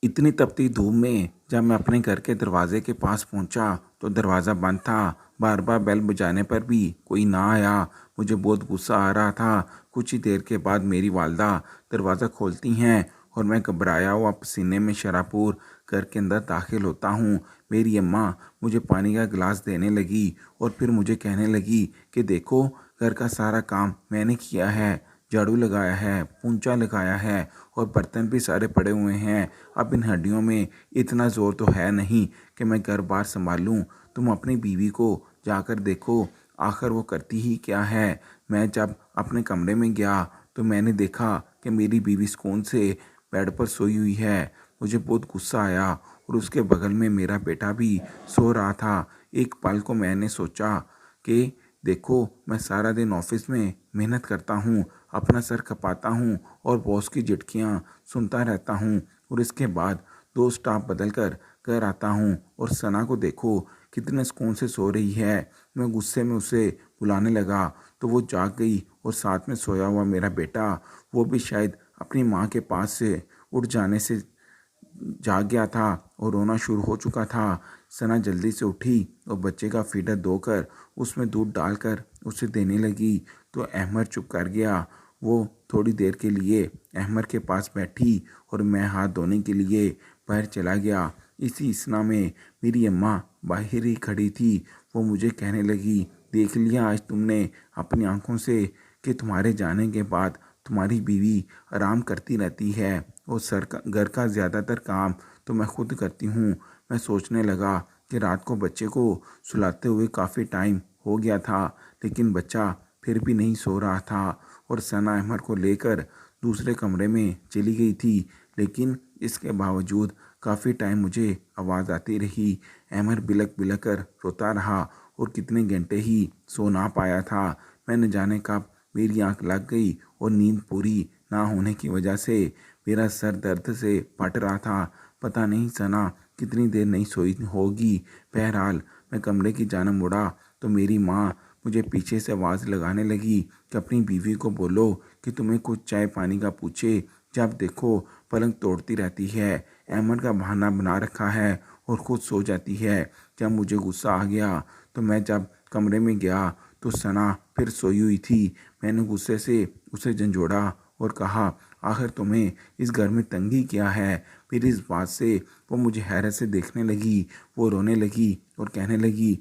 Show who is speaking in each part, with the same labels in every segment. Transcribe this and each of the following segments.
Speaker 1: इतनी तपती धूप में जब मैं अपने घर के दरवाजे के पास पहुंचा तो दरवाज़ा बंद था। बार बार बेल बजाने पर भी कोई ना आया। मुझे बहुत गुस्सा आ रहा था। कुछ ही देर के बाद मेरी वालदा दरवाज़ा खोलती हैं और मैं घबराया हुआ पसीने में शराबूर घर के अंदर दाखिल होता हूँ। मेरी अम्मा मुझे पानी का गिलास देने लगी और फिर मुझे कहने लगी कि देखो, घर का सारा काम मैंने किया है। झाड़ू लगाया है, पोंछा लगाया है और बर्तन भी सारे पड़े हुए हैं। अब इन हड्डियों में इतना ज़ोर तो है नहीं कि मैं घर बार संभालूं। तुम अपनी बीवी को जाकर देखो, आखिर वो करती ही क्या है। मैं जब अपने कमरे में गया तो मैंने देखा कि मेरी बीवी सुकून से बेड पर सोई हुई है। मुझे बहुत गुस्सा आया और उसके बगल में मेरा बेटा भी सो रहा था। एक पल को मैंने सोचा कि देखो, मैं सारा दिन ऑफिस में मेहनत करता हूँ, अपना सर खपाता हूँ और बॉस की झिड़कियाँ सुनता रहता हूँ और इसके बाद दो स्टाफ बदल कर घर आता हूँ और सना को देखो कितने सुकून से सो रही है। मैं गुस्से में उसे बुलाने लगा तो वो जाग गई और साथ में सोया हुआ मेरा बेटा, वो भी शायद अपनी माँ के पास से उठ जाने से जाग गया था और रोना शुरू हो चुका था। सना जल्दी से उठी और बच्चे का फीडर धोकर उसमें दूध डालकर उसे देने लगी तो अहमद चुप कर गया। वो थोड़ी देर के लिए अहमद के पास बैठी और मैं हाथ धोने के लिए बाहर चला गया। इसी स्ना में मेरी अम्मा बाहर ही खड़ी थी। वो मुझे कहने लगी, देख लिया आज तुमने अपनी आंखों से कि तुम्हारे जाने के बाद तुम्हारी बीवी आराम करती रहती है और घर का ज़्यादातर काम तो मैं खुद करती हूँ। मैं सोचने लगा कि रात को बच्चे को सुलाते हुए काफ़ी टाइम हो गया था, लेकिन बच्चा फिर भी नहीं सो रहा था और सना अहमद को लेकर दूसरे कमरे में चली गई थी। लेकिन इसके बावजूद काफ़ी टाइम मुझे आवाज़ आती रही। अहमद बिलक बिलक कर रोता रहा और कितने घंटे ही सो ना पाया था। मैंने जाने कब मेरी आंख लग गई और नींद पूरी ना होने की वजह से मेरा सर दर्द से फट रहा था। पता नहीं सना कितनी देर नहीं सोई होगी। बहरहाल मैं कमरे की जाने मुड़ा तो मेरी माँ मुझे पीछे से आवाज़ लगाने लगी कि अपनी बीवी को बोलो कि तुम्हें कुछ चाय पानी का पूछे। जब देखो पलंग तोड़ती रहती है, अहमद का बहाना बना रखा है और खुद सो जाती है। जब मुझे गुस्सा आ गया तो मैं जब कमरे में गया तो सना फिर सोई हुई थी। मैंने गुस्से से उसे झंझोड़ा और कहा, आखिर तुम्हें इस घर में तंगी क्या है। फिर इस बात से वो मुझे हैरत से देखने लगी। वो रोने लगी और कहने लगी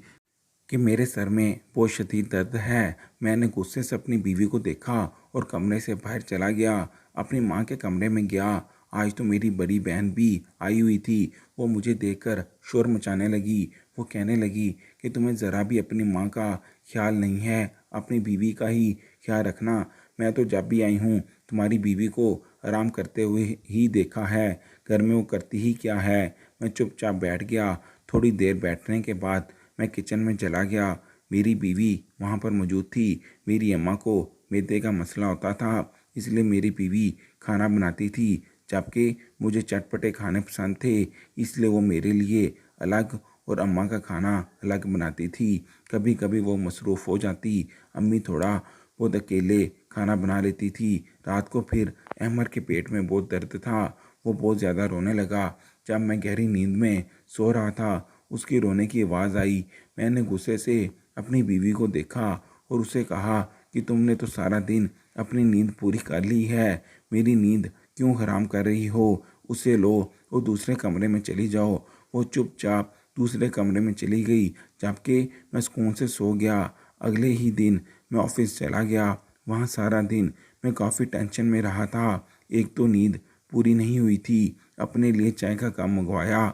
Speaker 1: कि मेरे सर में बहुत शदीद दर्द है। मैंने गुस्से से अपनी बीवी को देखा और कमरे से बाहर चला गया। अपनी माँ के कमरे में गया। आज तो मेरी बड़ी बहन भी आई हुई थी। वो मुझे देखकर शोर मचाने लगी। वो कहने लगी कि तुम्हें ज़रा भी अपनी माँ का ख्याल नहीं है, अपनी बीवी का ही ख्याल रखना। मैं तो जब भी आई हूँ तुम्हारी बीवी को आराम करते हुए ही देखा है, घर में वो करती ही क्या है। मैं चुपचाप बैठ गया। थोड़ी देर बैठने के बाद मैं किचन में चला गया। मेरी बीवी वहाँ पर मौजूद थी। मेरी अम्मा को मैदे का मसला होता था, इसलिए मेरी बीवी खाना बनाती थी, जबकि मुझे चटपटे खाने पसंद थे, इसलिए वो मेरे लिए अलग और अम्मा का खाना अलग बनाती थी। कभी कभी वो मसरूफ़ हो जाती, अम्मी थोड़ा बहुत अकेले खाना बना लेती थी। रात को फिर अहमद के पेट में बहुत दर्द था। वो बहुत ज़्यादा रोने लगा। जब मैं गहरी नींद में सो रहा था उसकी रोने की आवाज़ आई। मैंने गुस्से से अपनी बीवी को देखा और उसे कहा कि तुमने तो सारा दिन अपनी नींद पूरी कर ली है, मेरी नींद क्यों हराम कर रही हो। उसे लो और दूसरे कमरे में चली जाओ। वो चुपचाप दूसरे कमरे में चली गई, जबकि मैं सुकून से सो गया। अगले ही दिन मैं ऑफिस चला गया। वहाँ सारा दिन मैं काफ़ी टेंशन में रहा था। एक तो नींद पूरी नहीं हुई थी, अपने लिए चाय का कप मंगवाया।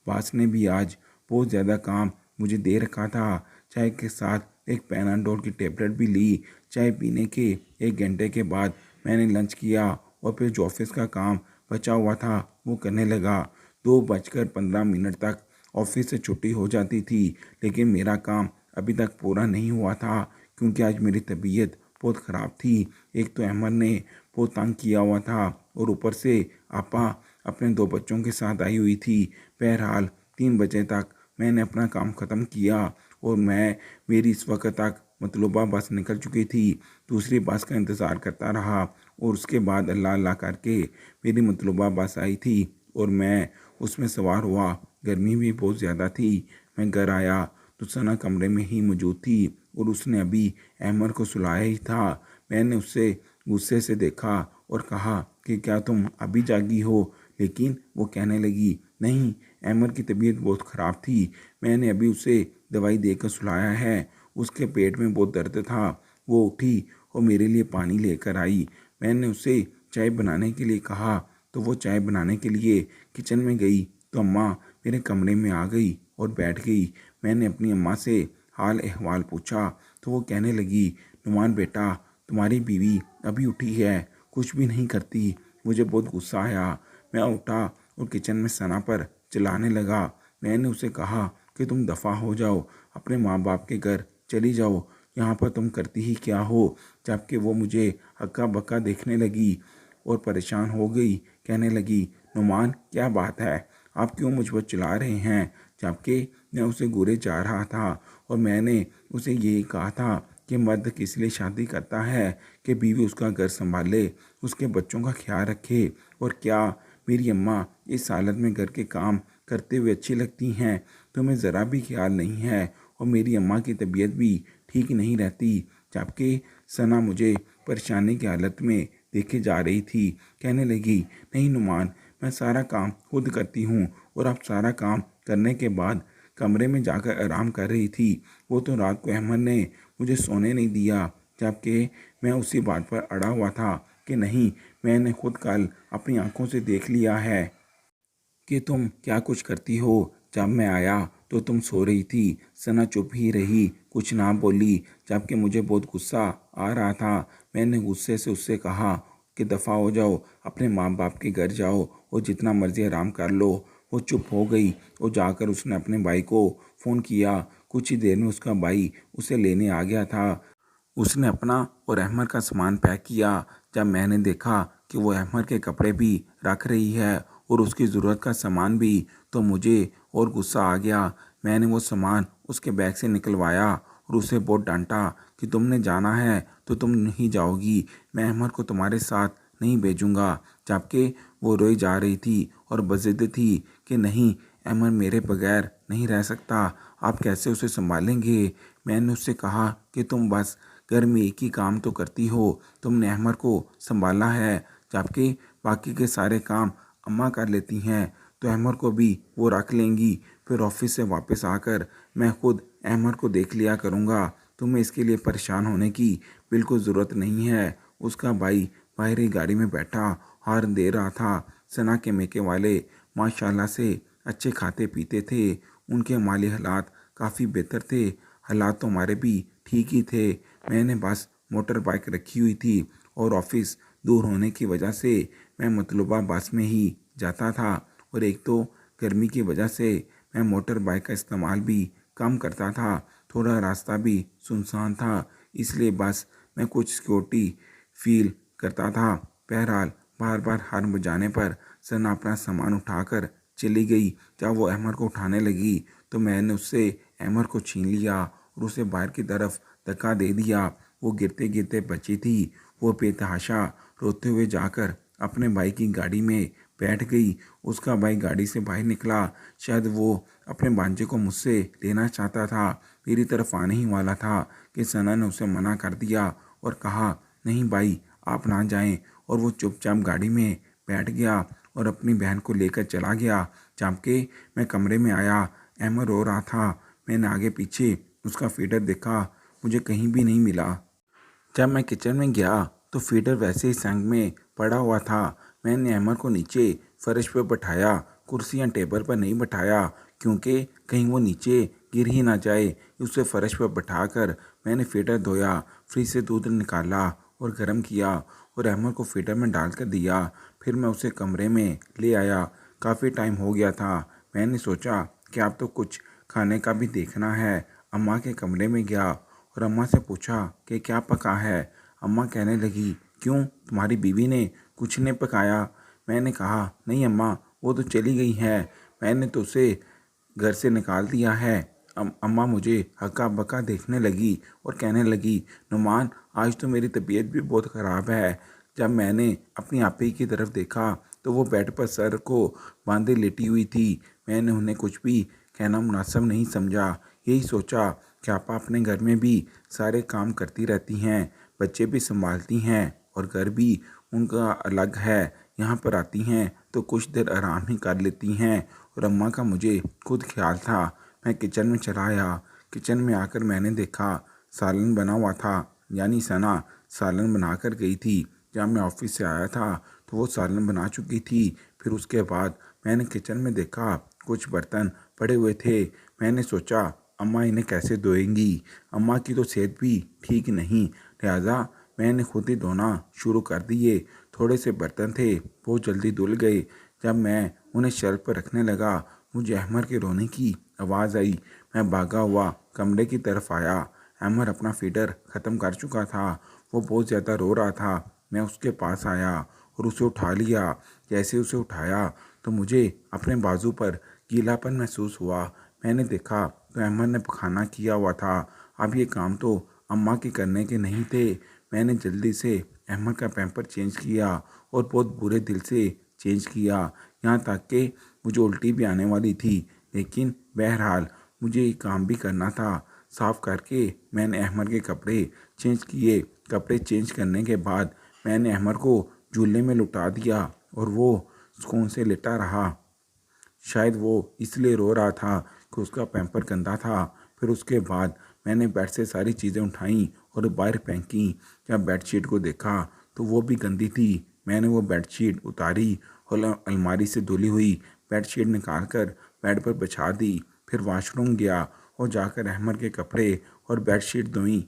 Speaker 1: बास ने भी आज बहुत ज़्यादा काम मुझे दे रखा था। चाय के साथ एक पैनाडोल की टेबलेट भी ली। चाय पीने के एक घंटे के बाद मैंने लंच किया और फिर जो ऑफिस का काम बचा हुआ था वो करने लगा। 2:15 तक ऑफिस से छुट्टी हो जाती थी, लेकिन मेरा काम अभी तक पूरा नहीं हुआ था क्योंकि आज मेरी तबीयत बहुत ख़राब थी। एक तो अहमद ने बहुत तंग किया हुआ था और ऊपर से आपा अपने दो बच्चों के साथ आई हुई थी। बहरहाल 3 बजे तक मैंने अपना काम ख़त्म किया और मेरी इस वक्त तक मतलूबा बस निकल चुकी थी। दूसरी बस का इंतज़ार करता रहा और उसके बाद अल्लाह अल्लाह करके मेरी मतलूबा बस आई थी। और मैं उसमें सवार हुआ। गर्मी भी बहुत ज़्यादा थी। मैं घर आया तो सना कमरे में ही मौजूद थी और उसने अभी अहमद को सुलाया ही था। मैंने उससे गुस्से से देखा और कहा कि क्या तुम अभी जागी हो? लेकिन वो कहने लगी, नहीं, अहमद की तबीयत बहुत ख़राब थी। मैंने अभी उसे दवाई देकर सुलाया है। उसके पेट में बहुत दर्द था। वो उठी और मेरे लिए पानी लेकर आई। मैंने उसे चाय बनाने के लिए कहा तो वो चाय बनाने के लिए किचन में गई तो अम्मा मेरे कमरे में आ गई और बैठ गई। मैंने अपनी अम्मा से हाल अहवाल पूछा तो वो कहने लगी, नुमान बेटा, तुम्हारी बीवी अभी उठी है, कुछ भी नहीं करती। मुझे बहुत गुस्सा आया। मैं उठा और किचन में सना पर चिल्लाने लगा। मैंने उसे कहा कि तुम दफ़ा हो जाओ, अपने माँ बाप के घर चली जाओ। यहाँ पर तुम करती ही क्या हो? जबकि वो मुझे हक्का बक्का देखने लगी और परेशान हो गई। कहने लगी, नुमान क्या बात है, आप क्यों मुझ पर चिल्ला रहे हैं? जबकि मैं उसे घूरे जा रहा था और मैंने उसे यही कहा था कि मर्द किस लिए शादी करता है कि बीवी उसका घर संभाले, उसके बच्चों का ख्याल रखे। और क्या मेरी अम्मा इस हालत में घर के काम करते हुए अच्छी लगती हैं? तुम्हें ज़रा भी ख्याल नहीं है। और मेरी अम्मा की तबीयत भी ठीक नहीं रहती। जबकि सना मुझे परेशानी की हालत में देखे जा रही थी। कहने लगी, नहीं नुमान, मैं सारा काम खुद करती हूँ। और अब सारा काम करने के बाद कमरे में जाकर आराम कर रही थी। वो तो रात को अहमद ने मुझे सोने नहीं दिया। जबकि मैं उसी बात पर अड़ा हुआ था कि नहीं, मैंने खुद कल अपनी आंखों से देख लिया है कि तुम क्या कुछ करती हो। जब मैं आया तो तुम सो रही थी। सना चुप ही रही, कुछ ना बोली। जबकि मुझे बहुत गुस्सा आ रहा था। मैंने गुस्से से उससे कहा कि दफ़ा हो जाओ, अपने माँ बाप के घर जाओ और जितना मर्जी आराम कर लो। वो चुप हो गई और जाकर उसने अपने भाई को फ़ोन किया। कुछ ही देर में उसका भाई उसे लेने आ गया था। उसने अपना और अहमद का सामान पैक किया। जब मैंने देखा कि वो अहमद के कपड़े भी रख रही है और उसकी ज़रूरत का सामान भी, तो मुझे और गुस्सा आ गया। मैंने वो सामान उसके बैग से निकलवाया और उसे बहुत डांटा कि तुमने जाना है तो तुम नहीं जाओगी, मैं अहमद को तुम्हारे साथ नहीं भेजूंगा। जबकि वो रोई जा रही थी और बज़िद थी कि नहीं, अहमद मेरे बगैर नहीं रह सकता, आप कैसे उसे संभालेंगे? मैंने उससे कहा कि तुम बस घर में एक ही काम तो करती हो, तुमने अहमद को संभाला है, जबकि बाकी के सारे काम अम्मा कर लेती हैं, तो अहमद को भी वो रख लेंगी। फिर ऑफिस से वापस आकर मैं खुद अहमद को देख लिया करूँगा। तुम्हें इसके लिए परेशान होने की बिल्कुल ज़रूरत नहीं है। उसका भाई बाहरी गाड़ी में बैठा हॉर्न दे रहा था। सना के मेके वाले माशाल्लाह से अच्छे खाते पीते थे। उनके माली हालात काफ़ी बेहतर थे। हालात तो हमारे भी ठीक ही थे। मैंने बस मोटर बाइक रखी हुई थी और ऑफिस दूर होने की वजह से मैं मतलूबा बस में ही जाता था। और एक तो गर्मी की वजह से मैं मोटर बाइक का इस्तेमाल भी कम करता था। थोड़ा रास्ता भी सुनसान था, इसलिए बस मैं कुछ सिक्योरिटी फील करता था। बहरहाल बार बार हॉर्न बजाने पर सना अपना सामान उठाकर चली गई। जब वो अहमद को उठाने लगी तो मैंने उससे अहमद को छीन लिया और उसे बाहर की तरफ धक्का दे दिया। वो गिरते गिरते बची थी। वो बेतहाशा रोते हुए जाकर अपने भाई की गाड़ी में बैठ गई। उसका भाई गाड़ी से बाहर निकला। शायद वो अपने भांजे को मुझसे लेना चाहता था। मेरी तरफ आने ही वाला था कि सना ने उसे मना कर दिया और कहा, नहीं भाई, आप ना जाएं। और वो चुपचाप गाड़ी में बैठ गया और अपनी बहन को लेकर चला गया। जबकि मैं कमरे में आया, अहमद रो रहा था। मैंने आगे पीछे उसका फीडर देखा, मुझे कहीं भी नहीं मिला। जब मैं किचन में गया तो फीडर वैसे ही संग में पड़ा हुआ था। मैंने अहमद को नीचे फर्श पर बैठाया, कुर्सियाँ टेबल पर नहीं बैठाया क्योंकि कहीं वो नीचे गिर ही ना जाए। उसे फर्श पर बैठाकर मैंने फीडर धोया, फ्रिज से दूध निकाला और गर्म किया और अहमद को फीडर में डाल कर दिया। फिर मैं उसे कमरे में ले आया। काफ़ी टाइम हो गया था। मैंने सोचा कि अब तो कुछ खाने का भी देखना है। अम्मा के कमरे में गया और अम्मा से पूछा कि क्या पका है। अम्मा कहने लगी, क्यों, तुम्हारी बीवी ने कुछ नहीं पकाया? मैंने कहा, नहीं अम्मा, वो तो चली गई है, मैंने तो उसे घर से निकाल दिया है। अम्मा मुझे हक्का बक्का देखने लगी और कहने लगी, नुमान, आज तो मेरी तबीयत भी बहुत ख़राब है। जब मैंने अपनी आपी की तरफ देखा तो वो बेड पर सर को बांधे लेटी हुई थी। मैंने उन्हें कुछ भी कहना मुनासिब नहीं समझा। यही सोचा कि आपा अपने घर में भी सारे काम करती रहती हैं, बच्चे भी संभालती हैं और घर भी उनका अलग है। यहाँ पर आती हैं तो कुछ देर आराम ही कर लेती हैं। और अम्मा का मुझे खुद ख्याल था। मैं किचन में चला आया। किचन में आकर मैंने देखा सालन बना हुआ था, यानी सना सालन बनाकर गई थी। जब मैं ऑफिस से आया था तो वो सालन बना चुकी थी। फिर उसके बाद मैंने किचन में देखा कुछ बर्तन पड़े हुए थे। मैंने सोचा अम्मा इन्हें कैसे धोएंगी, अम्मा की तो सेहत भी ठीक नहीं, लिहाजा मैंने खुद ही धोना शुरू कर दिए। थोड़े से बर्तन थे वो जल्दी धुल गए। जब मैं उन्हें शेल्फ पर रखने लगा मुझे अहमद के रोने की आवाज़ आई। मैं भागा हुआ कमरे की तरफ आया। अहमद अपना फीडर ख़त्म कर चुका था। वो बहुत ज़्यादा रो रहा था। मैं उसके पास आया और उसे उठा लिया। जैसे उसे उठाया तो मुझे अपने बाजू पर गीलापन महसूस हुआ। मैंने देखा तो अहमद ने खाना किया हुआ था। अब ये काम तो अम्मा के करने के नहीं थे। मैंने जल्दी से अहमद का पैम्पर चेंज किया और बहुत बुरे दिल से चेंज किया, यहाँ तक कि मुझे उल्टी भी आने वाली थी। लेकिन बहरहाल मुझे ये काम भी करना था। साफ़ करके मैंने अहमद के कपड़े चेंज किए। कपड़े चेंज करने के बाद मैंने अहमद को झूले में लुटा दिया और वो सुकून से लेटा रहा। शायद वो इसलिए रो रहा था कि उसका पैम्पर गंदा था। फिर उसके बाद मैंने बेड से सारी चीज़ें उठाईं और बाहर फेंकी। जब बेडशीट को देखा तो वो भी गंदी थी। मैंने वो बेडशीट उतारी और अलमारी से धुली हुई बेडशीट निकाल कर बेड पर बिछा दी। फिर वॉशरूम गया और जाकर अहमद के कपड़े और बेडशीट धोई।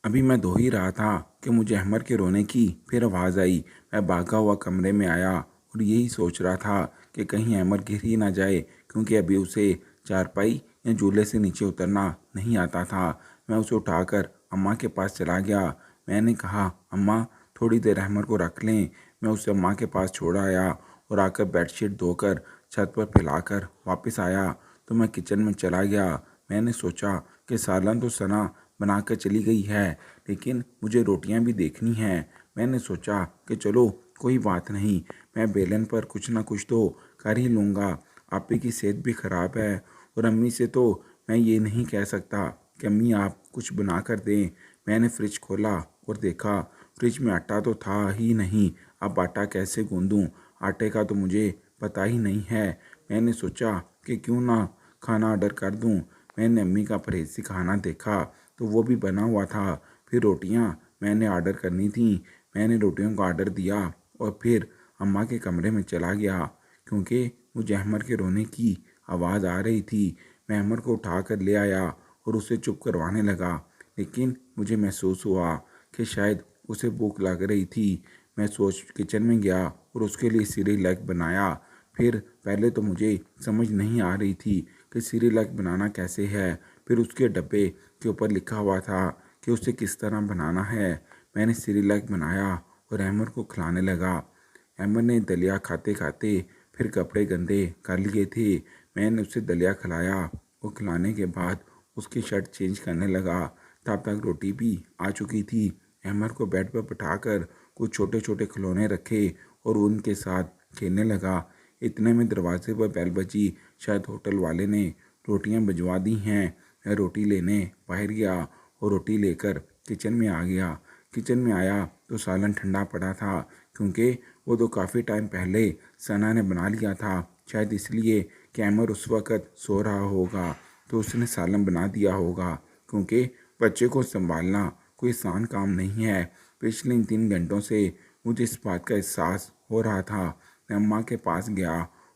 Speaker 1: अभी मैं धो ही रहा था कि मुझे अहमद के रोने की फिर आवाज़ आई। मैं भागा हुआ कमरे में आया और यही सोच रहा था कि कहीं अहमद गिर ही ना जाए, क्योंकि अभी उसे चारपाई या झूले से नीचे उतरना नहीं आता था। मैं उसे उठाकर अम्मा के पास चला गया। मैंने कहा अम्मा थोड़ी देर अहमद को रख लें। मैं उसे अम्मा के पास छोड़ आया और आकर बेडशीट धोकर छत पर फैलाकर वापस आया तो मैं किचन में चला गया। मैंने सोचा कि सालन तो सना बनाकर चली गई है, लेकिन मुझे रोटियां भी देखनी हैं। मैंने सोचा कि चलो कोई बात नहीं, मैं बेलन पर कुछ ना कुछ तो कर ही लूँगा। आपी की सेहत भी ख़राब है और अम्मी से तो मैं ये नहीं कह सकता कि अम्मी आप कुछ बना कर दें। मैंने फ्रिज खोला और देखा फ्रिज में आटा तो था ही नहीं। अब आटा कैसे गूंदूँ, आटे का तो मुझे पता ही नहीं है। मैंने सोचा कि क्यों ना खाना ऑर्डर कर दूं। मैंने अम्मी का परहेज़ी खाना देखा तो वो भी बना हुआ था। फिर रोटियां मैंने ऑर्डर करनी थी। मैंने रोटियों का ऑर्डर दिया और फिर अम्मा के कमरे में चला गया, क्योंकि मुझे अहमद के रोने की आवाज़ आ रही थी। मैं अहमद को उठा कर ले आया और उसे चुप करवाने लगा, लेकिन मुझे महसूस हुआ कि शायद उसे भूख लग रही थी। मैं सोच किचन में गया और उसके लिए सिरेलैक बनाया। फिर पहले तो मुझे समझ नहीं आ रही थी कि सिरेलैक बनाना कैसे है। फिर उसके डब्बे के ऊपर लिखा हुआ था कि उसे किस तरह बनाना है। मैंने सिरेलैक बनाया और अहमद को खिलाने लगा। अहमद ने दलिया खाते खाते फिर कपड़े गंदे कर लिए थे। मैंने उसे दलिया खिलाया और खिलाने के बाद उसकी शर्ट चेंज करने लगा। तब तक रोटी भी आ चुकी थी। अहमद को बेड पर बिठाकर कुछ छोटे छोटे खिलौने रखे और उनके साथ खेलने लगा। इतने में दरवाजे पर बेल बजी। शायद होटल वाले ने रोटियां भिजवा दी हैं। मैं रोटी लेने बाहर गया और रोटी लेकर किचन में आ गया। किचन में आया तो सालन ठंडा पड़ा था, क्योंकि वो तो काफ़ी टाइम पहले सना ने बना लिया था। शायद इसलिए कि अमर उस वक़्त सो रहा होगा तो उसने सालन बना दिया होगा, क्योंकि बच्चे को संभालना कोई आसान काम नहीं है। पिछले 3 घंटों से मुझे इस बात का एहसास हो रहा था। मैं अम्मा के पास गया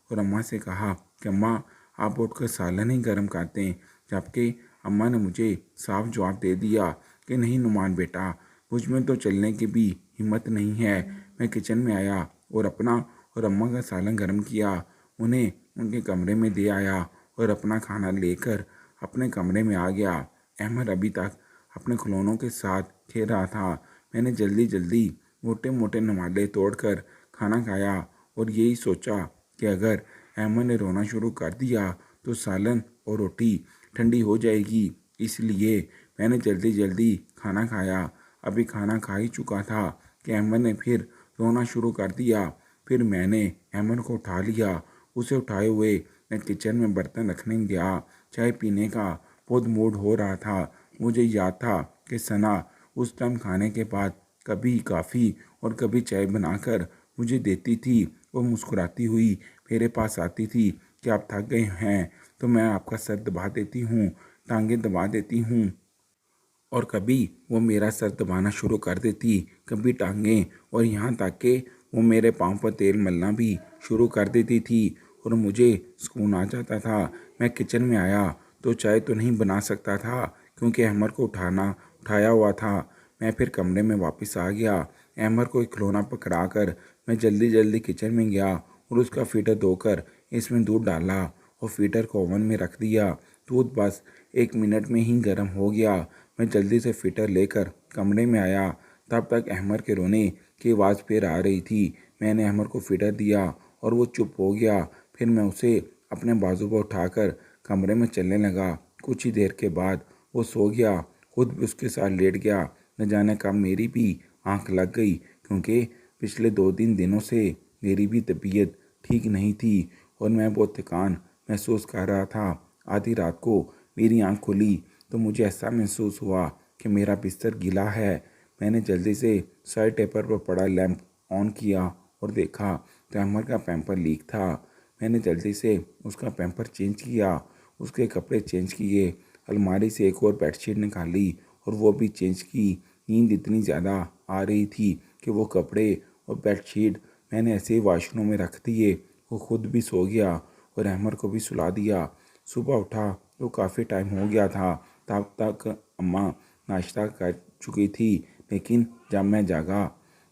Speaker 1: और अम्मा से कहा कि अम्मा आप उठकर सालन ही गर्म करते हैं, जबकि अम्मा ने मुझे साफ जवाब दे दिया कि नहीं नुमान बेटा, मुझ में तो चलने की भी हिम्मत नहीं है। मैं किचन में आया और अपना और अम्मा का सालन गर्म किया, उन्हें उनके कमरे में दे आया और अपना खाना लेकर अपने कमरे में आ गया। अहमद अभी तक अपने खिलौनों के साथ खेल रहा था। मैंने जल्दी जल्दी मोटे मोटे नमाले तोड़कर खाना खाया और यही सोचा कि अगर अहमद ने रोना शुरू कर दिया तो सालन और रोटी ठंडी हो जाएगी। इसलिए मैंने जल्दी जल्दी खाना खाया। अभी खाना खा ही चुका था कि अहमद ने फिर रोना शुरू कर दिया। फिर मैंने अहमद को उठा लिया। उसे उठाए हुए मैं किचन में बर्तन रखने गया। चाय पीने का बहुत मूड हो रहा था। मुझे याद था कि सना उस टाइम खाने के बाद कभी कॉफ़ी और कभी चाय बनाकर मुझे देती थी। वो मुस्कुराती हुई मेरे पास आती थी कि आप थक गए हैं तो मैं आपका सर दबा देती हूँ, टांगें दबा देती हूँ। और कभी वो मेरा सर दबाना शुरू कर देती, कभी टांगें, और यहाँ तक कि वो मेरे पाँव पर तेल मलना भी शुरू कर देती थी और मुझे सुकून आ जाता था। मैं किचन में आया तो चाय तो नहीं बना सकता था क्योंकि अहमद को उठाया हुआ था। मैं फिर कमरे में वापस आ गया। अहमद को एक खिलौना पकड़ा कर मैं जल्दी जल्दी किचन में गया और उसका फीटर धोकर इसमें दूध डाला और फीटर को ओवन में रख दिया। दूध बस 1 मिनट में ही गर्म हो गया। मैं जल्दी से फीटर लेकर कमरे में आया। तब तक अहमद के रोने की आवाज़ फिर आ रही थी। मैंने अहमद को फीटर दिया और वो चुप हो गया। फिर मैं उसे अपने बाजू पर उठाकर कमरे में चलने लगा। कुछ ही देर के बाद वो सो गया। खुद भी उसके साथ लेट गया। न जाने कब मेरी भी आंख लग गई क्योंकि पिछले 2-3 दिनों से मेरी भी तबीयत ठीक नहीं थी और मैं बहुत थकान महसूस कर रहा था। आधी रात को मेरी आंख खुली तो मुझे ऐसा महसूस हुआ कि मेरा बिस्तर गीला है। मैंने जल्दी से साइड टेबल पर पड़ा लैंप ऑन किया और देखा तो अहमद का पैम्पर लीक था। मैंने जल्दी से उसका पैम्पर चेंज किया, उसके कपड़े चेंज किए, अलमारी से एक और बेडशीट निकाली और वो भी चेंज की। नींद इतनी ज़्यादा आ रही थी कि वो कपड़े और बेडशीट मैंने ऐसे ही वॉशरूम में रख दिए। वो खुद भी सो गया और अहमद को भी सुला दिया। सुबह उठा तो काफ़ी टाइम हो गया था। तब तक अम्मा नाश्ता कर चुकी थी, लेकिन जब मैं जागा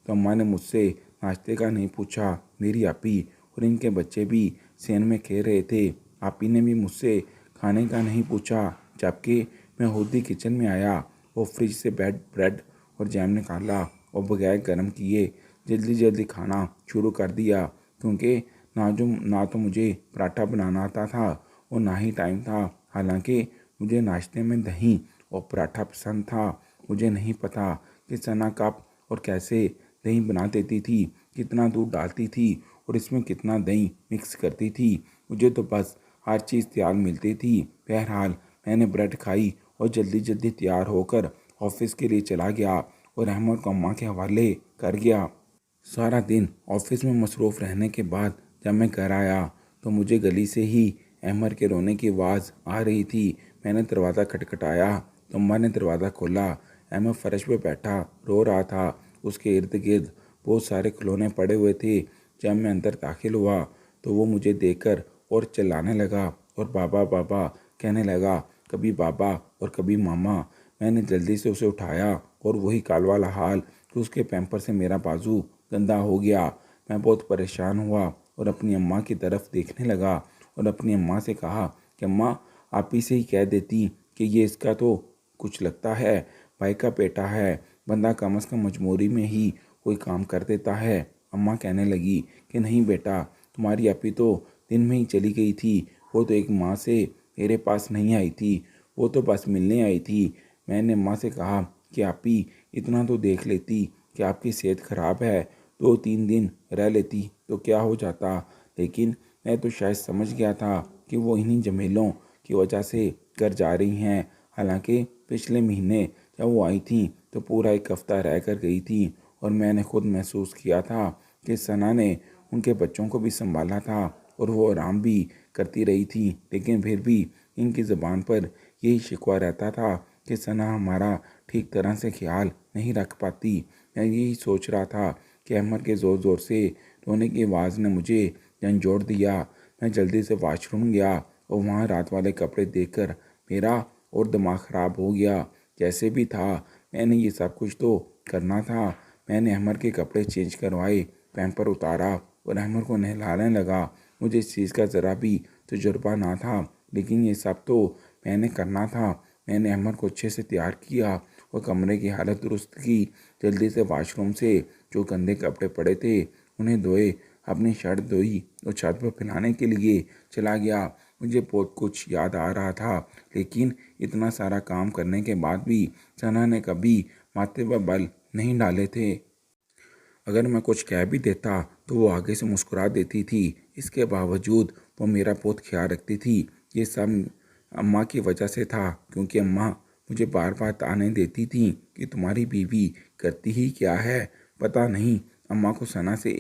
Speaker 1: तो अम्मा ने मुझसे नाश्ते का नहीं पूछा। मेरी आपी और इनके बच्चे भी सेन में खेल रहे थे। आपी ने भी मुझसे खाने का नहीं पूछा, जबकि मैं खुद ही किचन में आया। वो फ्रिज से ब्रेड और जैम निकाला और बगैर गर्म किए जल्दी जल्दी खाना शुरू कर दिया क्योंकि ना तो मुझे पराठा बनाना आता था और ना ही टाइम था। हालांकि मुझे नाश्ते में दही और पराठा पसंद था। मुझे नहीं पता कि सना कब और कैसे दही बना देती थी, कितना दूध डालती थी और इसमें कितना दही मिक्स करती थी। मुझे तो बस हर चीज़ तैयार मिलती थी। बहरहाल मैंने ब्रेड खाई और जल्दी जल्दी तैयार होकर ऑफिस के लिए चला गया और अहमद को अम्मा के हवाले कर गया। सारा दिन ऑफिस में मसरूफ़ रहने के बाद जब मैं घर आया तो मुझे गली से ही अहमद के रोने की आवाज़ आ रही थी। मैंने दरवाज़ा खटखटाया तो अम्मा ने दरवाज़ा खोला। अहमद फर्श पे बैठा रो रहा था। उसके इर्द गिर्द बहुत सारे खिलौने पड़े हुए थे। जब मैं अंदर दाखिल हुआ तो वो मुझे देखकर और चिल्लाने लगा और बाबा बाबा कहने लगा, कभी बाबा और कभी मामा। मैंने जल्दी से उसे उठाया और वही काल वाला हाल कि उसके पैम्पर से मेरा बाजू गंदा हो गया। मैं बहुत परेशान हुआ और अपनी अम्मा की तरफ देखने लगा और अपनी अम्मा से कहा कि अम्मा, आप ही से ही कह देती कि ये इसका तो कुछ लगता है, भाई का बेटा है, बंदा कम से कम मजबूरी में ही कोई काम कर देता है। अम्मा कहने लगी कि नहीं बेटा, तुम्हारी आपी तो दिन में ही चली गई थी। वो तो एक माँ से मेरे पास नहीं आई थी, वो तो बस मिलने आई थी। मैंने अम्मा से कहा कि आपी इतना तो देख लेती कि आपकी सेहत खराब है, 2-3 दिन रह लेती तो क्या हो जाता। लेकिन मैं तो शायद समझ गया था कि वो इन्हीं झमेलों की वजह से घर जा रही हैं। हालांकि पिछले महीने जब वो आई थी तो पूरा एक हफ्ता रह कर गई थी और मैंने खुद महसूस किया था कि सना ने उनके बच्चों को भी संभाला था और वो आराम भी करती रही थी। लेकिन फिर भी इनकी ज़बान पर यही शिकवा रहता था कि सना हमारा ठीक तरह से ख्याल नहीं रख पाती। मैं यही सोच रहा था कि अहमद के ज़ोर ज़ोर से रोने की आवाज़ ने मुझे झंझोड़ दिया। मैं जल्दी से वॉशरूम गया और वहाँ रात वाले कपड़े देखकर मेरा और दिमाग ख़राब हो गया। जैसे भी था मैंने ये सब कुछ तो करना था। मैंने अहमद के कपड़े चेंज करवाए, पैम्पर उतारा और अहमद को नहलाने लगा। मुझे इस चीज़ का ज़रा भी तजुर्बा ना था, लेकिन ये सब तो मैंने करना था। मैंने अहमद को अच्छे से तैयार किया और कमरे की हालत दुरुस्त की। जल्दी से वॉशरूम से जो गंदे कपड़े पड़े थे उन्हें धोए, अपनी शर्ट धोई और छत पर फैलाने के लिए चला गया। मुझे बहुत कुछ याद आ रहा था, लेकिन इतना सारा काम करने के बाद भी सना ने कभी माथे पर बल नहीं डाले थे। अगर मैं कुछ कह भी देता तो वो आगे से मुस्कुरा देती थी। इसके बावजूद वो मेरा बहुत ख्याल रखती थी। ये सब अम्मा की वजह से था, क्योंकि अम्मा मुझे बार बार ताने देती थी कि तुम्हारी बीवी करती ही क्या है। पता नहीं अम्मा को सना से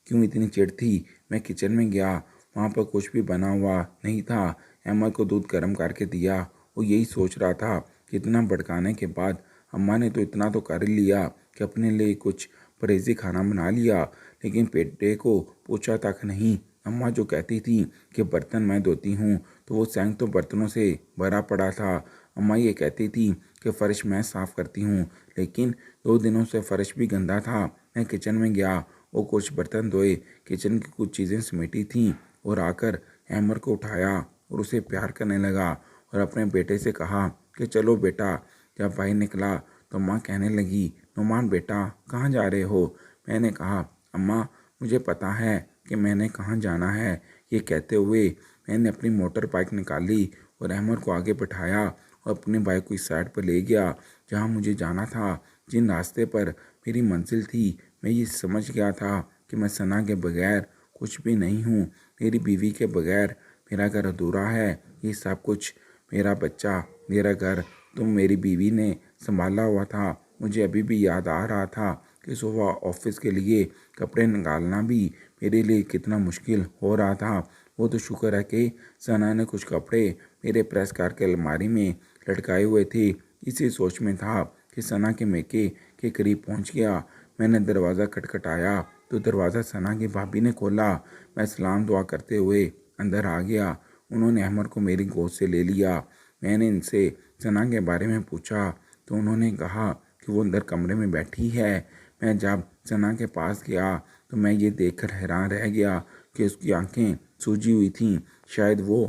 Speaker 1: क्यों इतनी चिढ़ थी। मैं किचन में गया, वहाँ पर कुछ भी बना हुआ नहीं था। अहमद को दूध गर्म करके दिया। वो यही सोच रहा था कि इतना भड़काने के बाद अम्मा ने तो इतना तो कर ही लिया कि अपने लिए कुछ परहेजी खाना बना लिया, लेकिन बेटे को पूछा तक नहीं। अम्मा जो कहती थी कि बर्तन मैं धोती हूँ, तो वो सैंक तो बर्तनों से भरा पड़ा था। अम्मा ये कहती थी कि फ़र्श मैं साफ़ करती हूँ, लेकिन 2 दिनों से फ़र्श भी गंदा था। मैं किचन में गया, वो कुछ बर्तन धोए, किचन की कुछ चीज़ें समेटी थीं और आकर अहमद को उठाया और उसे प्यार करने लगा और अपने बेटे से कहा कि चलो बेटा। जब भाई निकला तो अम्मा कहने लगी, नुमान बेटा कहाँ जा रहे हो? मैंने कहा, अम्मा मुझे पता है कि मैंने कहाँ जाना है। ये कहते हुए मैंने अपनी मोटर बाइक निकाली और अहमद को आगे बैठाया और अपनी बाइक को इस साइड पर ले गया जहाँ मुझे जाना था। जिन रास्ते पर मेरी मंजिल थी, मैं ये समझ गया था कि मैं सना के बगैर कुछ भी नहीं हूँ। मेरी बीवी के बगैर मेरा घर अधूरा है। ये सब कुछ मेरा बच्चा, मेरा घर तो मेरी बीवी ने संभाला हुआ था। मुझे अभी भी याद आ रहा था कि सुबह ऑफिस के लिए कपड़े निकालना भी मेरे लिए कितना मुश्किल हो रहा था। वो तो शुक्र है कि सना ने कुछ कपड़े मेरे प्रेस करके अलमारी में लटकाए हुए थे। इसी सोच में था कि सना के मेके के करीब पहुंच गया। मैंने दरवाज़ा खटखटाया तो दरवाज़ा सना की भाभी ने खोला। मैं सलाम दुआ करते हुए अंदर आ गया। उन्होंने अहमद को मेरी गोद से ले लिया। मैंने इनसे सना के बारे में पूछा तो उन्होंने कहा कि वो अंदर कमरे में बैठी है। मैं जब सना के पास गया तो मैं ये देखकर हैरान रह गया कि उसकी आंखें सूजी हुई थीं। शायद वो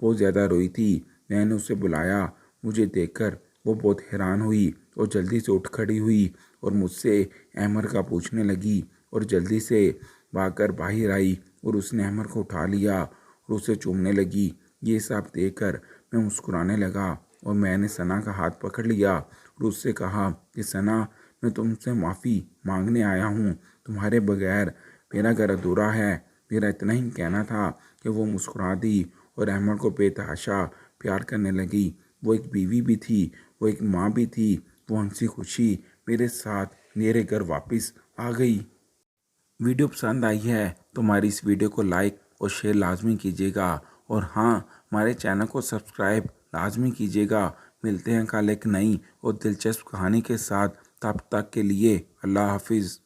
Speaker 1: बहुत ज़्यादा रोई थी। मैंने उसे बुलाया। मुझे देखकर वो बहुत हैरान हुई और जल्दी से उठ खड़ी हुई और मुझसे अहमद का पूछने लगी और जल्दी से भागकर बाहर आई और उसने अहमद को उठा लिया और उसे चूमने लगी। ये सब देखकर मैं मुस्कुराने लगा और मैंने सना का हाथ पकड़ लिया और उससे कहा कि सना, मैं तुमसे माफ़ी मांगने आया हूँ। तुम्हारे बगैर मेरा घर अधूरा है। मेरा इतना ही कहना था कि वो मुस्कुरा दी और अहमद को बेतहाशा प्यार करने लगी। वो एक बीवी भी थी, वो एक माँ भी थी। वो हंसी खुशी मेरे साथ मेरे घर वापस आ गई। वीडियो पसंद आई है तो हमारी इस वीडियो को लाइक और शेयर लाजमी कीजिएगा और हाँ, हमारे चैनल को सब्सक्राइब लाजमी कीजिएगा। मिलते हैं कल एक नई और दिलचस्प कहानी के साथ। तब तक के लिए अल्लाह हाफिज़।